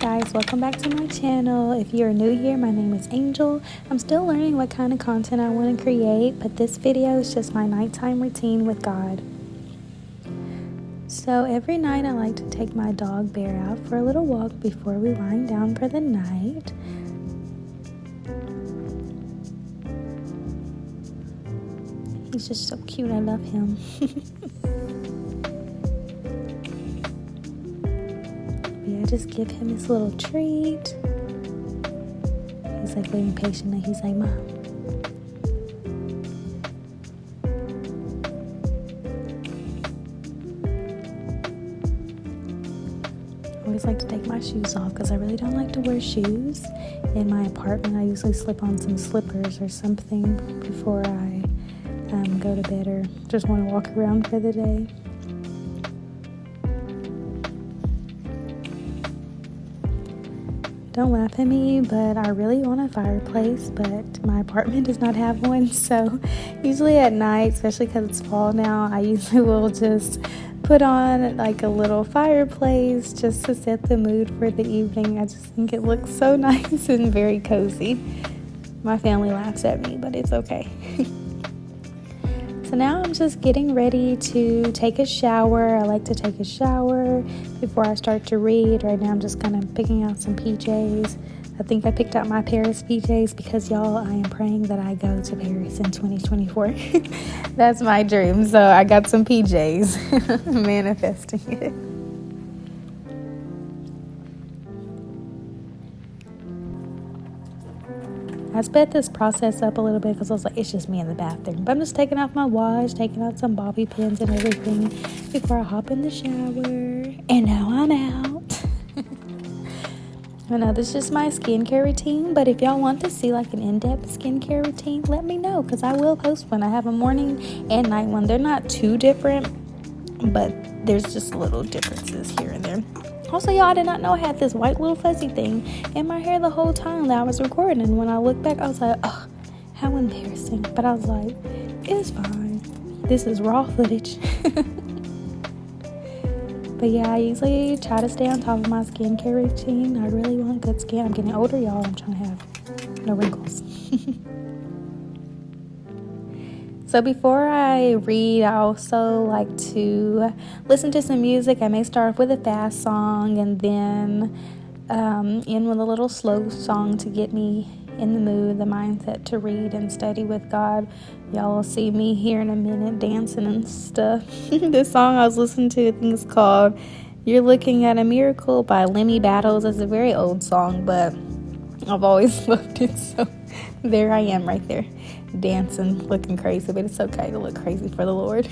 guys, welcome back to my channel. If you're new here, my name is Angel. I'm still learning what kind of content I want to create, but this video is just my nighttime routine with God. So every night I like to take my dog Bear out for a little walk before we wind down for the night. He's just so cute, I love him. I just give him his little treat. He's like waiting patiently. He's like, Mom. I always like to take my shoes off because I really don't like to wear shoes. In my apartment, I usually slip on some slippers or something before I go to bed or just want to walk around for the day. Don't laugh at me, but I really want a fireplace, but my apartment does not have one. So usually at night, especially because it's fall now, I usually will just put on like a little fireplace just to set the mood for the evening. I just think it looks so nice and very cozy. My family laughs at me, but it's okay. So now I'm just getting ready to take a shower. I like to take a shower before I start to read. Right now I'm just kind of picking out some PJs. I think I picked out my Paris PJs because y'all, I am praying that I go to Paris in 2024. That's my dream. So I got some PJs, manifesting it. I sped this process up a little bit because I was like, it's just me in the bathroom. But I'm just taking off my watch, taking out some bobby pins and everything before I hop in the shower. And now I'm out. I know this is just my skincare routine, but if y'all want to see like an in-depth skincare routine, let me know because I will post one. I have a morning and night one. They're not too different, but there's just little differences here and there. Also, y'all, I did not know I had this white little fuzzy thing in my hair the whole time that I was recording. And when I look back, I was like, oh, how embarrassing. But I was like, it's fine. This is raw footage. But yeah, I usually try to stay on top of my skincare routine. I really want good skin. I'm getting older, y'all. I'm trying to have no wrinkles. So before I read, I also like to listen to some music. I may start with a fast song and then end with a little slow song to get me in the mood, the mindset to read and study with God. Y'all will see me here in a minute dancing and stuff. This song I was listening to, I think it's called You're Looking at a Miracle by Lemmy Battles. It's a very old song, but I've always loved it. So there I am right there, dancing, looking crazy, but it's okay to look crazy for the Lord.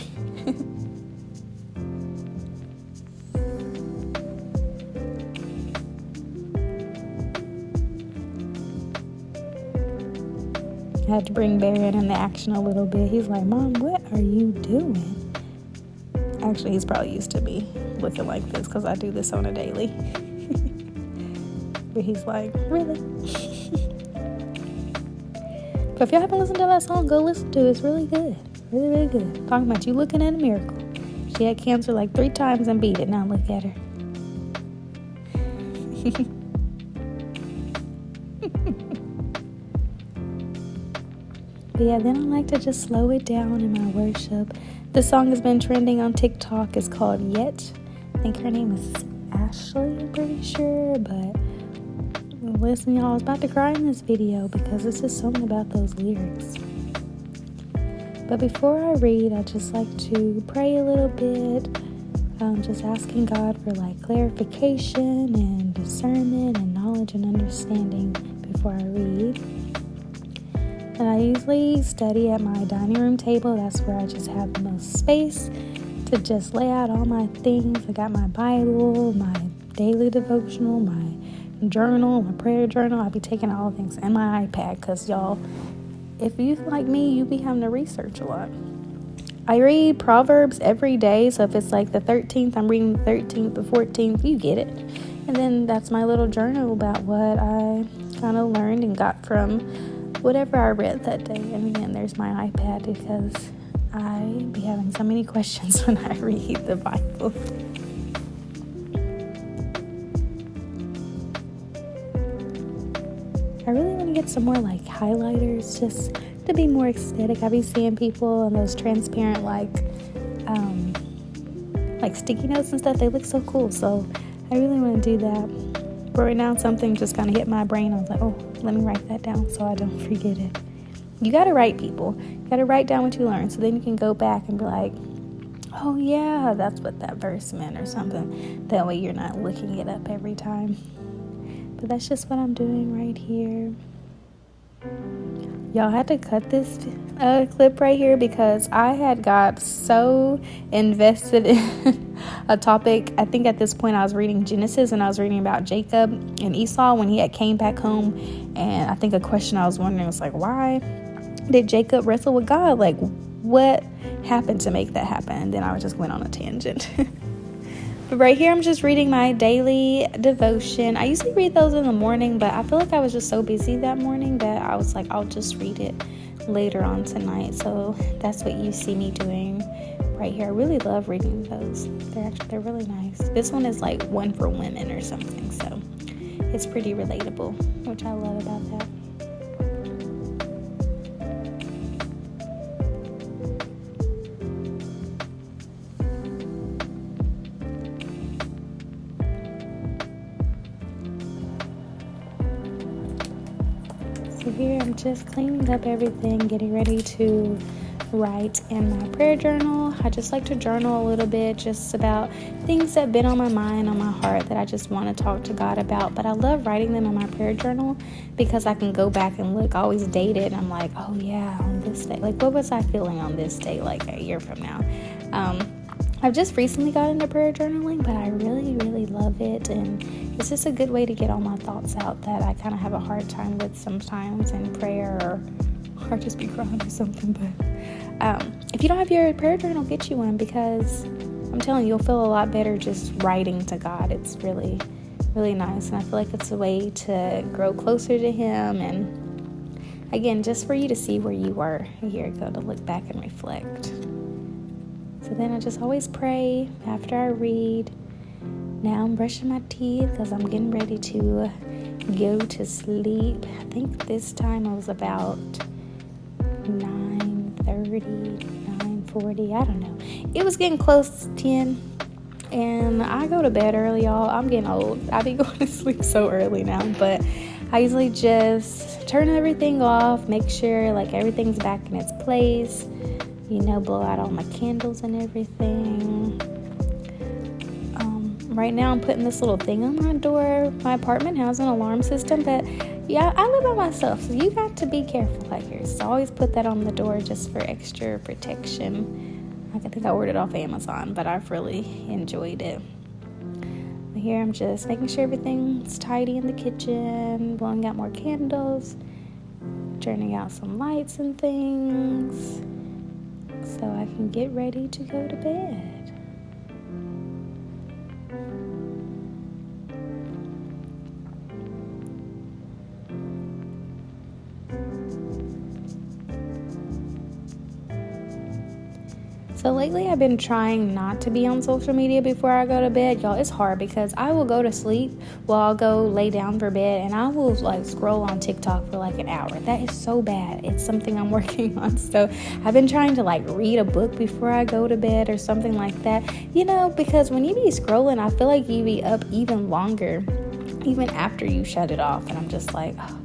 I had to bring Bear in the action a little bit. He's like, Mom, what are you doing? Actually, he's probably used to me looking like this because I do this on a daily. But he's like, really? But if y'all haven't listened to that song, go listen to it. It's really good. Really, really good. Talking about you looking at a miracle. She had cancer like 3 times and beat it. Now look at her. But yeah, then I like to just slow it down in my worship. The song has been trending on TikTok. It's called Yet. I think her name is Ashley, I'm pretty sure. But listen, y'all, I was about to cry in this video because it's just something about those lyrics. But before I read, I just like to pray a little bit, just asking God for like clarification and discernment and knowledge and understanding before I read. And I usually study at my dining room table. That's where I just have the most space to just lay out all my things. I got my Bible, my daily devotional, my journal, my prayer journal. I'll be taking all the things, and my iPad, because y'all, if you like me, you be having to research a lot. I read Proverbs every day, so if it's like the 13th, I'm reading the 13th, the 14th, you get it. And then that's my little journal about what I kind of learned and got from whatever I read that day. And again, there's my iPad because I be having so many questions when I read the Bible. I really want to get some more like highlighters just to be more aesthetic. I be seeing people in those transparent like sticky notes and stuff. They look so cool. So I really want to do that. But right now something just kind of hit my brain. I was like, oh, let me write that down so I don't forget it. You got to write, people. You got to write down what you learned so then you can go back and be like, oh yeah, that's what that verse meant or something. That way you're not looking it up every time. But that's just what I'm doing right here. Y'all, had to cut this clip right here because I had got so invested in a topic. I think at this point I was reading Genesis and I was reading about Jacob and Esau when he had came back home. And I think a question I was wondering was like, why did Jacob wrestle with God? Like, what happened to make that happen? And then I just went on a tangent. But right here, I'm just reading my daily devotion. I usually read those in the morning, but I feel like I was just so busy that morning that I was like, I'll just read it later on tonight. So that's what you see me doing right here. I really love reading those. They're really nice. This one is like one for women or something, so it's pretty relatable, which I love about that. So here I'm just cleaning up everything, getting ready to write in my prayer journal. I just like to journal a little bit just about things that have been on my mind, on my heart that I just want to talk to God about. But I love writing them in my prayer journal because I can go back and look. I always date it and I'm like, oh yeah, on this day. Like, what was I feeling on this day, like a year from now? I've just recently got into prayer journaling, but I really, really love it. And it's just a good way to get all my thoughts out that I kind of have a hard time with sometimes in prayer or just be crying or something. But if you don't have your prayer journal, get you one because I'm telling you, you'll feel a lot better just writing to God. It's really, really nice. And I feel like it's a way to grow closer to Him. And again, just for you to see where you were a year ago, to look back and reflect. So then I just always pray after I read. Now I'm brushing my teeth because I'm getting ready to go to sleep. I think this time I was about 9:30, 9:40, I don't know. It was getting close to 10. And I go to bed early, y'all. I'm getting old. I be going to sleep so early now. But I usually just turn everything off, make sure like everything's back in its place. Blow out all my candles and everything. Right now I'm putting this little thing on my door. My apartment has an alarm system, but yeah, I live by myself, so you got to be careful out here. So I always put that on the door just for extra protection. I think I ordered it off Amazon, but I've really enjoyed it. But here I'm just making sure everything's tidy in the kitchen, blowing out more candles, turning out some lights and things, so I can get ready to go to bed. So lately I've been trying not to be on social media before I go to bed. Y'all, it's hard because I will go to sleep while I'll go lay down for bed and I will like scroll on TikTok for like an hour. That is so bad. It's something I'm working on. So I've been trying to like read a book before I go to bed or something like that. Because when you be scrolling, I feel like you be up even longer, even after you shut it off. And I'm just like, oh,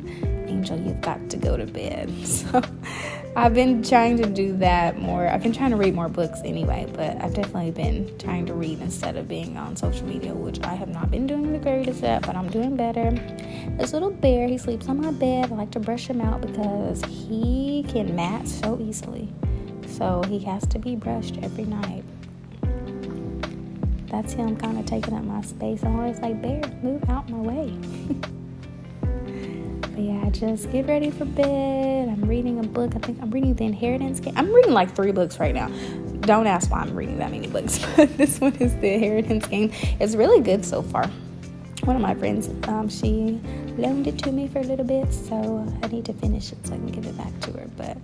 Angel, you've got to go to bed. So I've been trying to do that more. I've been trying to read more books anyway, but I've definitely been trying to read instead of being on social media, which I have not been doing the greatest at, but I'm doing better. This little bear, he sleeps on my bed. I like to brush him out because he can mat so easily. So he has to be brushed every night. That's him kind of taking up my space. I'm always like, bear, move out my way. Yeah, just get ready for bed. I'm reading a book. I think I'm reading The Inheritance Game. I'm reading like 3 books right now. Don't ask why I'm reading that many books, but this one is The Inheritance Game. It's really good so far. One of my friends, she loaned it to me for a little bit, so I need to finish it so I can give it back to her. But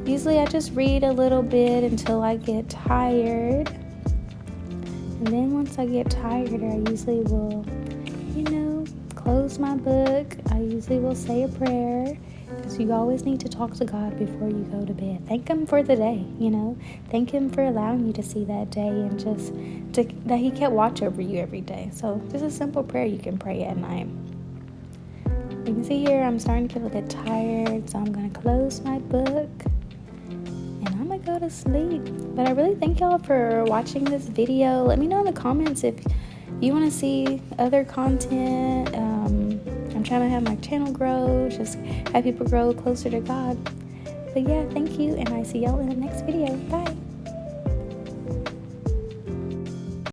usually I just read a little bit until I get tired. And then once I get tired, I usually will, close my book, I usually will say a prayer, because you always need to talk to God before you go to bed. Thank Him for the day, Thank Him for allowing you to see that day, and just that He kept watch over you every day. So just a simple prayer you can pray at night. You can see here I'm starting to get a little bit tired, so I'm going to close my book and I'm going to go to sleep. But I really thank y'all for watching this video. Let me know in the comments if you want to see other content. I'm trying to have my channel grow, just have people grow closer to God. But yeah, thank you, and I see y'all in the next video. Bye.